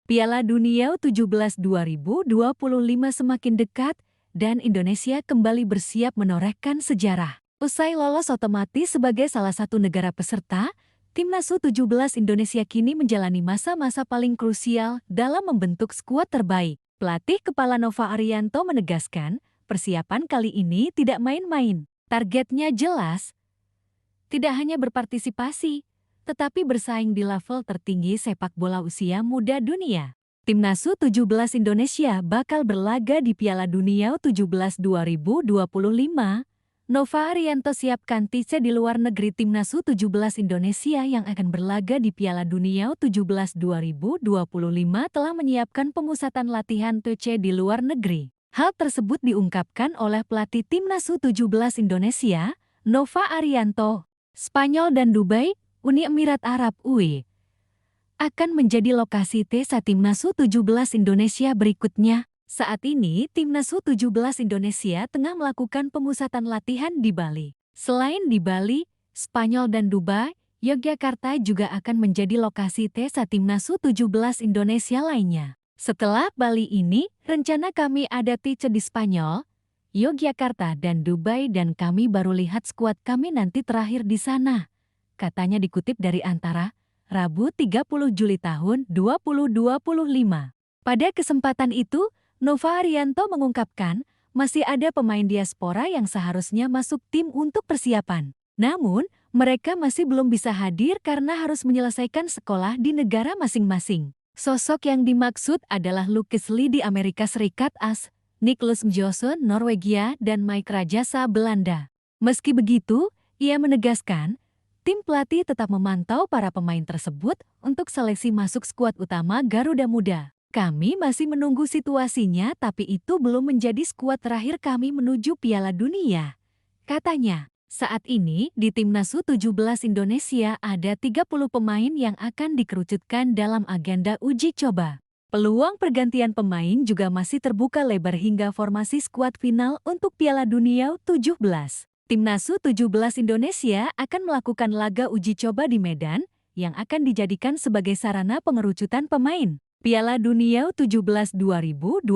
Piala Dunia U17 2025 semakin dekat dan Indonesia kembali bersiap menorehkan sejarah. Usai lolos otomatis sebagai salah satu negara peserta, Timnas U17 Indonesia kini menjalani masa-masa paling krusial dalam membentuk skuad terbaik. Pelatih kepala Nova Arianto menegaskan, persiapan kali ini tidak main-main. Targetnya jelas, tidak hanya berpartisipasi, tetapi bersaing di level tertinggi sepak bola usia muda dunia. Timnas U17 Indonesia bakal berlaga di Piala Dunia U17 2025. Nova Arianto siapkan TC di luar negeri. Timnas U17 Indonesia yang akan berlaga di Piala Dunia U17 2025 telah menyiapkan pemusatan latihan TC di luar negeri. Hal tersebut diungkapkan oleh pelatih Timnas U17 Indonesia, Nova Arianto. Spanyol dan Dubai, Uni Emirat Arab (UAE), akan menjadi lokasi TC Timnas U17 Indonesia berikutnya. Saat ini, Timnas U17 Indonesia tengah melakukan pemusatan latihan di Bali. Selain di Bali, Spanyol dan Dubai, Yogyakarta juga akan menjadi lokasi TC Timnas U17 Indonesia lainnya. Setelah Bali ini, rencana kami ada TC di Spanyol, Yogyakarta dan Dubai dan kami baru lihat skuad kami nanti terakhir di sana. Katanya dikutip dari Antara, Rabu 30 Juli tahun 2025. Pada kesempatan itu, Nova Arianto mengungkapkan masih ada pemain diaspora yang seharusnya masuk tim untuk persiapan. Namun, mereka masih belum bisa hadir karena harus menyelesaikan sekolah di negara masing-masing. Sosok yang dimaksud adalah Lucas Lee di Amerika Serikat AS, Nicklas Mjolsen Norwegia dan Mike Rajasa Belanda. Meski begitu, ia menegaskan, tim pelatih tetap memantau para pemain tersebut untuk seleksi masuk skuad utama Garuda Muda. Kami masih menunggu situasinya tapi itu belum menjadi skuad terakhir kami menuju Piala Dunia. Katanya, saat ini di Timnas U17 Indonesia ada 30 pemain yang akan dikerucutkan dalam agenda uji coba. Peluang pergantian pemain juga masih terbuka lebar hingga formasi skuad final untuk Piala Dunia U17. Timnas U17 Indonesia akan melakukan laga uji coba di Medan yang akan dijadikan sebagai sarana pengerucutan pemain. Piala Dunia U17 2025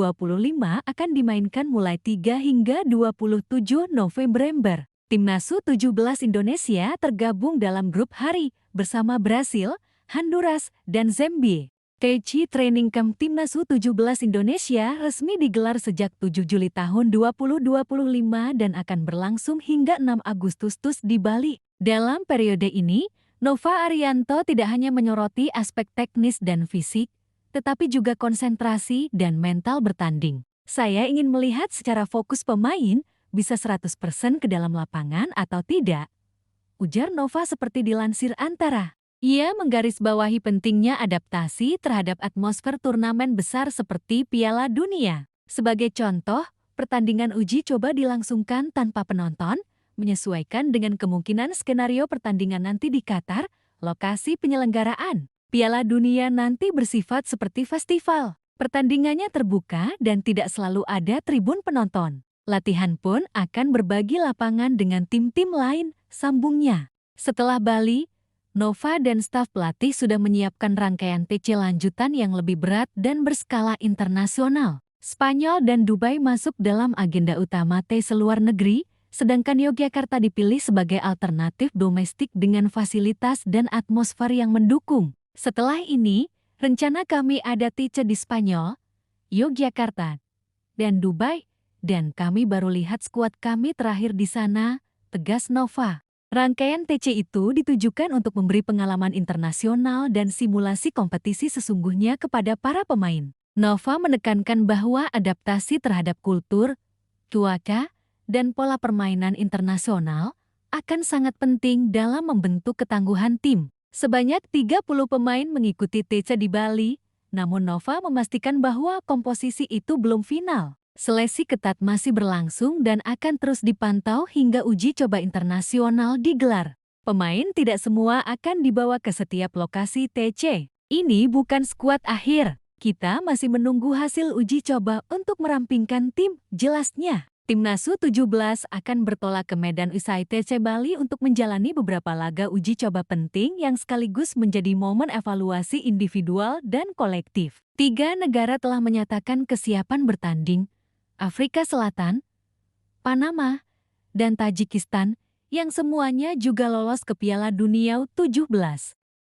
akan dimainkan mulai 3 hingga 27 November. Timnas U17 Indonesia tergabung dalam grup hari bersama Brasil, Honduras, dan Zambia. TC Training Camp Timnas U17 Indonesia resmi digelar sejak 7 Juli tahun 2025 dan akan berlangsung hingga 6 Agustus di Bali. Dalam periode ini, Nova Arianto tidak hanya menyoroti aspek teknis dan fisik, tetapi juga konsentrasi dan mental bertanding. Saya ingin melihat secara fokus pemain bisa 100% ke dalam lapangan atau tidak, ujar Nova seperti dilansir Antara. Ia menggarisbawahi pentingnya adaptasi terhadap atmosfer turnamen besar seperti Piala Dunia. Sebagai contoh, pertandingan uji coba dilangsungkan tanpa penonton, menyesuaikan dengan kemungkinan skenario pertandingan nanti di Qatar, lokasi penyelenggaraan. Piala Dunia nanti bersifat seperti festival. Pertandingannya terbuka dan tidak selalu ada tribun penonton. Latihan pun akan berbagi lapangan dengan tim-tim lain, sambungnya. Setelah Bali, Nova dan staf pelatih sudah menyiapkan rangkaian TC lanjutan yang lebih berat dan berskala internasional. Spanyol dan Dubai masuk dalam agenda utama TC luar negeri, sedangkan Yogyakarta dipilih sebagai alternatif domestik dengan fasilitas dan atmosfer yang mendukung. Setelah ini, rencana kami ada TC di Spanyol, Yogyakarta, dan Dubai, dan kami baru lihat skuad kami terakhir di sana, tegas Nova. Rangkaian TC itu ditujukan untuk memberi pengalaman internasional dan simulasi kompetisi sesungguhnya kepada para pemain. Nova menekankan bahwa adaptasi terhadap kultur, cuaca, dan pola permainan internasional akan sangat penting dalam membentuk ketangguhan tim. Sebanyak 30 pemain mengikuti TC di Bali, namun Nova memastikan bahwa komposisi itu belum final. Seleksi ketat masih berlangsung dan akan terus dipantau hingga uji coba internasional digelar. Pemain tidak semua akan dibawa ke setiap lokasi TC. Ini bukan skuad akhir. Kita masih menunggu hasil uji coba untuk merampingkan tim, jelasnya. Timnas U17 akan bertolak ke Medan usai TC Bali untuk menjalani beberapa laga uji coba penting yang sekaligus menjadi momen evaluasi individual dan kolektif. 3 negara telah menyatakan kesiapan bertanding: Afrika Selatan, Panama, dan Tajikistan, yang semuanya juga lolos ke Piala Dunia U17.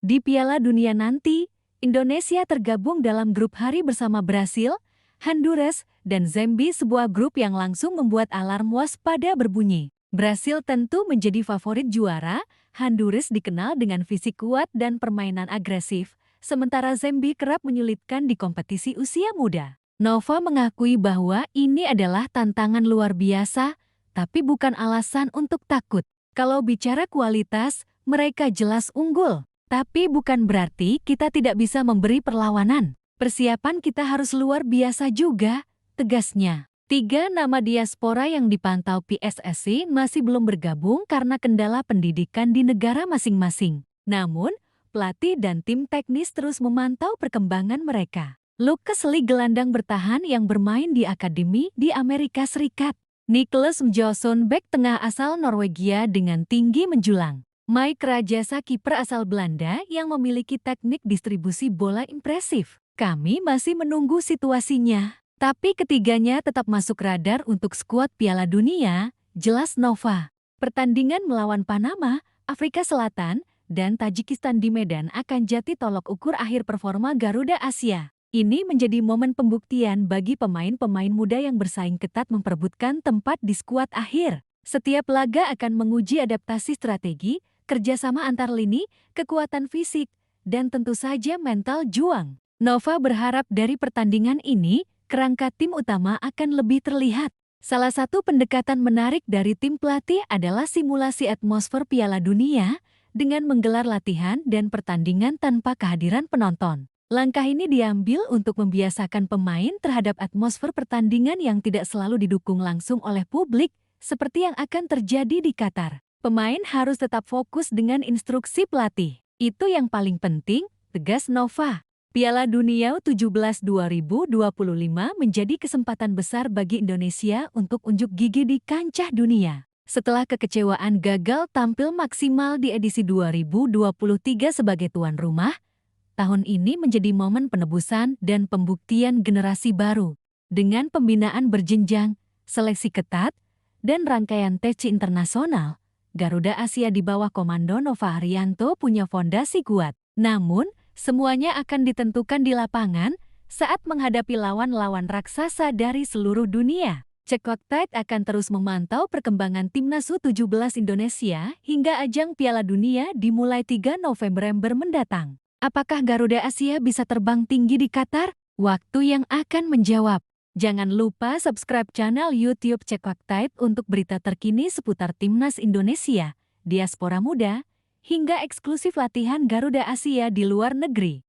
Di Piala Dunia nanti, Indonesia tergabung dalam grup hari bersama Brasil, Honduras, dan Zambia, sebuah grup yang langsung membuat alarm waspada berbunyi. Brasil tentu menjadi favorit juara, Honduras dikenal dengan fisik kuat dan permainan agresif, sementara Zambia kerap menyulitkan di kompetisi usia muda. Nova mengakui bahwa ini adalah tantangan luar biasa, tapi bukan alasan untuk takut. Kalau bicara kualitas, mereka jelas unggul. Tapi bukan berarti kita tidak bisa memberi perlawanan. Persiapan kita harus luar biasa juga, tegasnya. 3 nama diaspora yang dipantau PSSI masih belum bergabung karena kendala pendidikan di negara masing-masing. Namun, pelatih dan tim teknis terus memantau perkembangan mereka. Lucas Lee, gelandang bertahan yang bermain di akademi di Amerika Serikat. Nicholas Mjolson, bek tengah asal Norwegia dengan tinggi menjulang. Mike Rajasa, kiper asal Belanda yang memiliki teknik distribusi bola impresif. Kami masih menunggu situasinya. Tapi ketiganya tetap masuk radar untuk skuad Piala Dunia, jelas Nova. Pertandingan melawan Panama, Afrika Selatan, dan Tajikistan di Medan akan jadi tolok ukur akhir performa Garuda Asia. Ini menjadi momen pembuktian bagi pemain-pemain muda yang bersaing ketat memperebutkan tempat di skuad akhir. Setiap laga akan menguji adaptasi strategi, kerjasama antar lini, kekuatan fisik, dan tentu saja mental juang. Nova berharap dari pertandingan ini, kerangka tim utama akan lebih terlihat. Salah satu pendekatan menarik dari tim pelatih adalah simulasi atmosfer Piala Dunia dengan menggelar latihan dan pertandingan tanpa kehadiran penonton. Langkah ini diambil untuk membiasakan pemain terhadap atmosfer pertandingan yang tidak selalu didukung langsung oleh publik, seperti yang akan terjadi di Qatar. Pemain harus tetap fokus dengan instruksi pelatih. Itu yang paling penting, tegas Nova. Piala Dunia U17 2025 menjadi kesempatan besar bagi Indonesia untuk unjuk gigi di kancah dunia. Setelah kekecewaan gagal tampil maksimal di edisi 2023 sebagai tuan rumah, tahun ini menjadi momen penebusan dan pembuktian generasi baru. Dengan pembinaan berjenjang, seleksi ketat, dan rangkaian TC internasional, Garuda Asia di bawah komando Nova Haryanto punya fondasi kuat. Namun, semuanya akan ditentukan di lapangan saat menghadapi lawan-lawan raksasa dari seluruh dunia. Cekoktite akan terus memantau perkembangan Timnas U17 Indonesia hingga ajang Piala Dunia dimulai 3 November mendatang. Apakah Garuda Asia bisa terbang tinggi di Qatar? Waktu yang akan menjawab. Jangan lupa subscribe channel YouTube Cekoktite untuk berita terkini seputar Timnas Indonesia, diaspora muda, hingga eksklusif latihan Garuda Asia di luar negeri.